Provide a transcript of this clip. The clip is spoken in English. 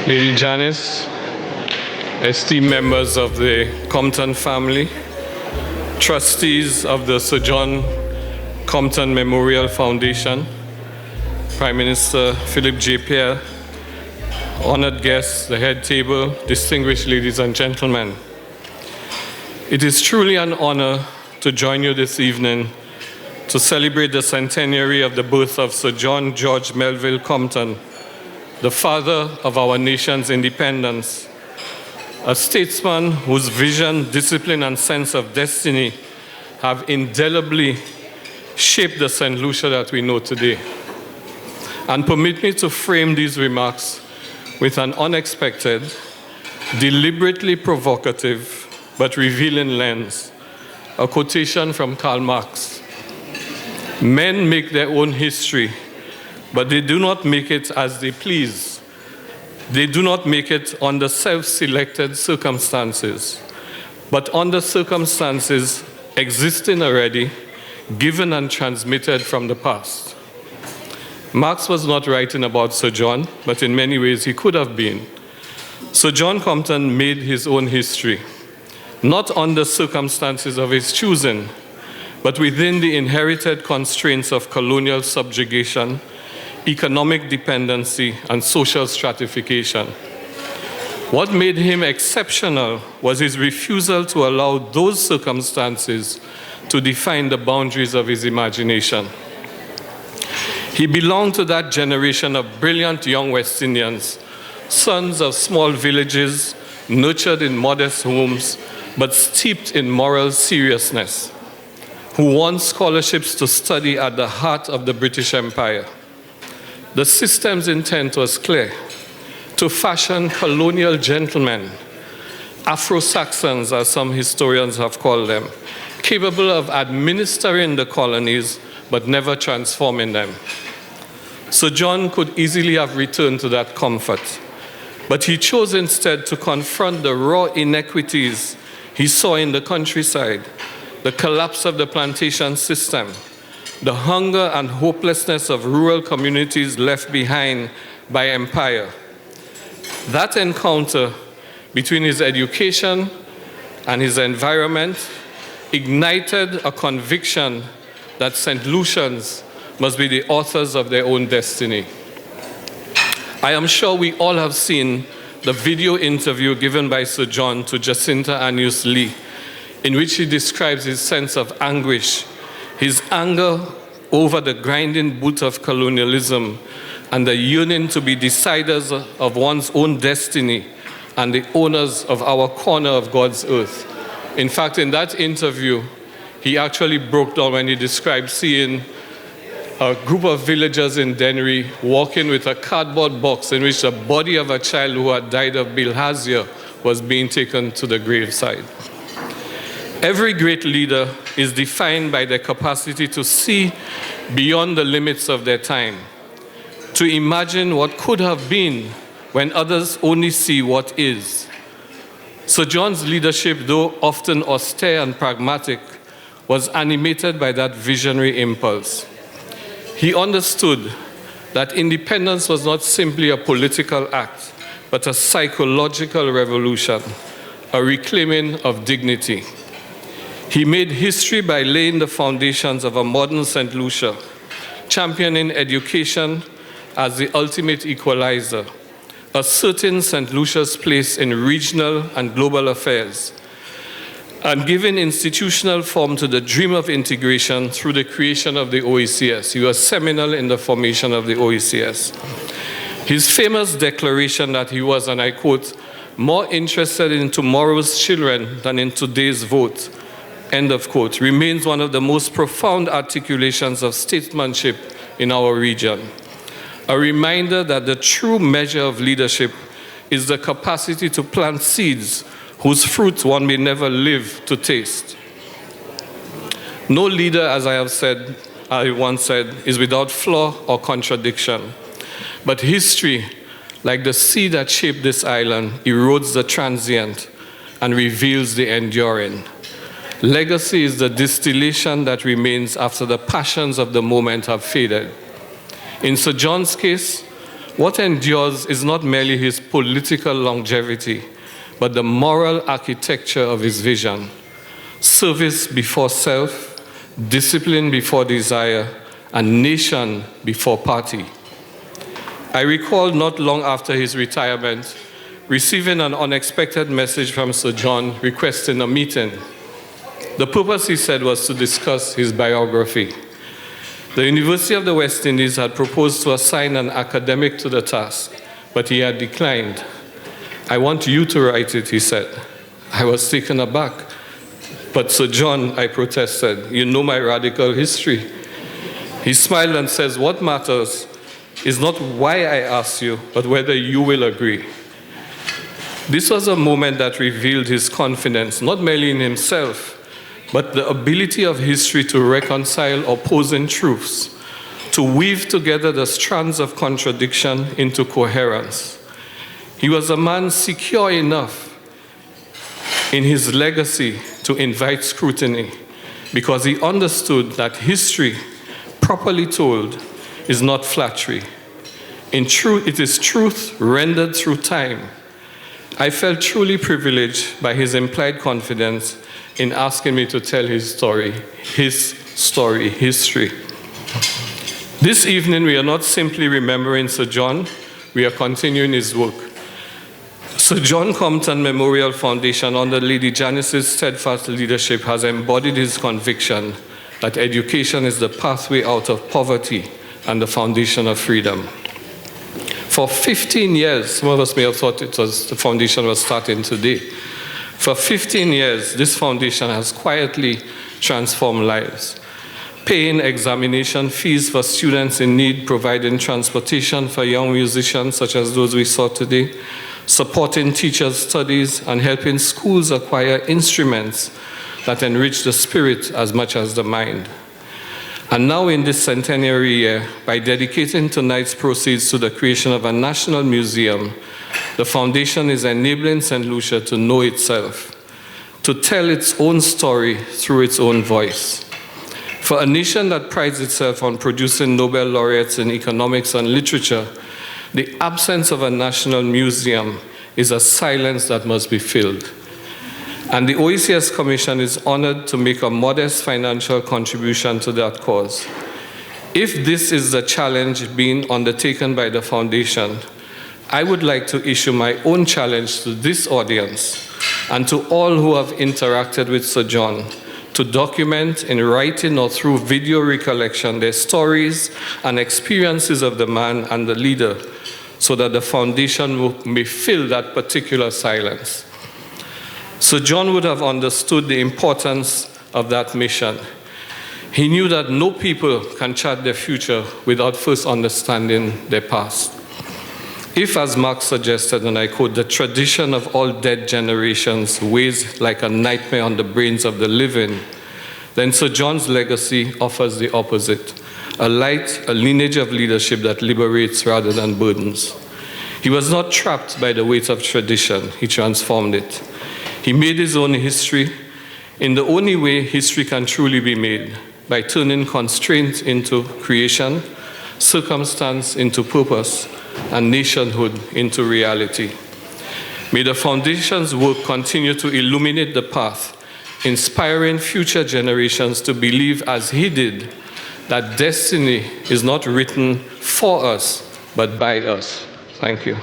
Lady Janice, esteemed members of the Compton family, trustees of the Sir John Compton Memorial Foundation, Prime Minister Philip J. Pierre, honored guests, the head table, distinguished ladies and gentlemen. It is truly an honor to join you this evening to celebrate the centenary of the birth of Sir John George Melville Compton, the father of our nation's independence, a statesman whose vision, discipline, and sense of destiny have indelibly shaped the St. Lucia that we know today. And permit me to frame these remarks with an unexpected, deliberately provocative, but revealing lens, a quotation from Karl Marx. Men make their own history, but they do not make it as they please. They do not make it under self-selected circumstances, but under circumstances existing already, given and transmitted from the past. Marx was not writing about Sir John, but in many ways he could have been. Sir John Compton made his own history, not under circumstances of his choosing, but within the inherited constraints of colonial subjugation, economic dependency, and social stratification. What made him exceptional was his refusal to allow those circumstances to define the boundaries of his imagination. He belonged to that generation of brilliant young West Indians, sons of small villages, nurtured in modest homes, but steeped in moral seriousness, who won scholarships to study at the heart of the British Empire. The system's intent was clear: to fashion colonial gentlemen, Afro-Saxons as some historians have called them, capable of administering the colonies but never transforming them. Sir John could easily have returned to that comfort, but he chose instead to confront the raw inequities he saw in the countryside, the collapse of the plantation system, the hunger and hopelessness of rural communities left behind by empire. That encounter between his education and his environment ignited a conviction that St. Lucians must be the authors of their own destiny. I am sure we all have seen the video interview given by Sir John to Jacinta Anus Lee, in which he describes his sense of anguish, his anger over the grinding boot of colonialism, and the yearning to be deciders of one's own destiny and the owners of our corner of God's earth. In fact, in that interview, he actually broke down when he described seeing a group of villagers in Centenary walking with a cardboard box in which the body of a child who had died of bilharzia was being taken to the graveside. Every great leader is defined by their capacity to see beyond the limits of their time, to imagine what could have been when others only see what is. Sir John's leadership, though often austere and pragmatic, was animated by that visionary impulse. He understood that independence was not simply a political act, but a psychological revolution, a reclaiming of dignity. He made history by laying the foundations of a modern St. Lucia, championing education as the ultimate equalizer, asserting St. Lucia's place in regional and global affairs, and giving institutional form to the dream of integration through the creation of the OECS. He was seminal in the formation of the OECS. His famous declaration that he was, and I quote, "more interested in tomorrow's children than in today's vote," end of quote, remains one of the most profound articulations of statesmanship in our region. A reminder that the true measure of leadership is the capacity to plant seeds whose fruits one may never live to taste. No leader, as I once said, is without flaw or contradiction. But history, like the sea that shaped this island, erodes the transient and reveals the enduring. Legacy is the distillation that remains after the passions of the moment have faded. In Sir John's case, What endures is not merely his political longevity, but the moral architecture of his vision. Service before self, discipline before desire, and nation before party. I recall not long after his retirement, receiving an unexpected message from Sir John requesting a meeting. The purpose, he said, was to discuss his biography. The University of the West Indies had proposed to assign an academic to the task, but he had declined. "I want you to write it," he said. I was taken aback. "But Sir John," I protested, "you know my radical history." He smiled and says, "What matters is not why I asked you, but whether you will agree." This was a moment that revealed his confidence, not merely in himself, but the ability of history to reconcile opposing truths, to weave together the strands of contradiction into coherence. He was a man secure enough in his legacy to invite scrutiny, because he understood that history, properly told, is not flattery. In truth, it is truth rendered through time. I felt truly privileged by his implied confidence in asking me to tell his story, history. This evening, we are not simply remembering Sir John, we are continuing his work. Sir John Compton Memorial Foundation, under Lady Janice's steadfast leadership, has embodied his conviction that education is the pathway out of poverty and the foundation of freedom. For 15 years, some of us may have thought the foundation was starting today. For 15 years, this foundation has quietly transformed lives, paying examination fees for students in need, providing transportation for young musicians such as those we saw today, supporting teachers' studies, and helping schools acquire instruments that enrich the spirit as much as the mind. And now in this centenary year, by dedicating tonight's proceeds to the creation of a national museum, the foundation is enabling St. Lucia to know itself, to tell its own story through its own voice. For a nation that prides itself on producing Nobel laureates in economics and literature, the absence of a national museum is a silence that must be filled. And the OECS Commission is honored to make a modest financial contribution to that cause. If this is the challenge being undertaken by the foundation, I would like to issue my own challenge to this audience and to all who have interacted with Sir John to document in writing or through video recollection their stories and experiences of the man and the leader, so that the foundation may fill that particular silence. Sir John would have understood the importance of that mission. He knew that no people can chart their future without first understanding their past. If, as Marx suggested, and I quote, "the tradition of all dead generations weighs like a nightmare on the brains of the living," then Sir John's legacy offers the opposite, a lineage of leadership that liberates rather than burdens. He was not trapped by the weight of tradition, he transformed it. He made his own history in the only way history can truly be made, by turning constraint into creation, circumstance into purpose, and nationhood into reality. May the foundation's work continue to illuminate the path, inspiring future generations to believe, as he did, that destiny is not written for us, but by us. Thank you.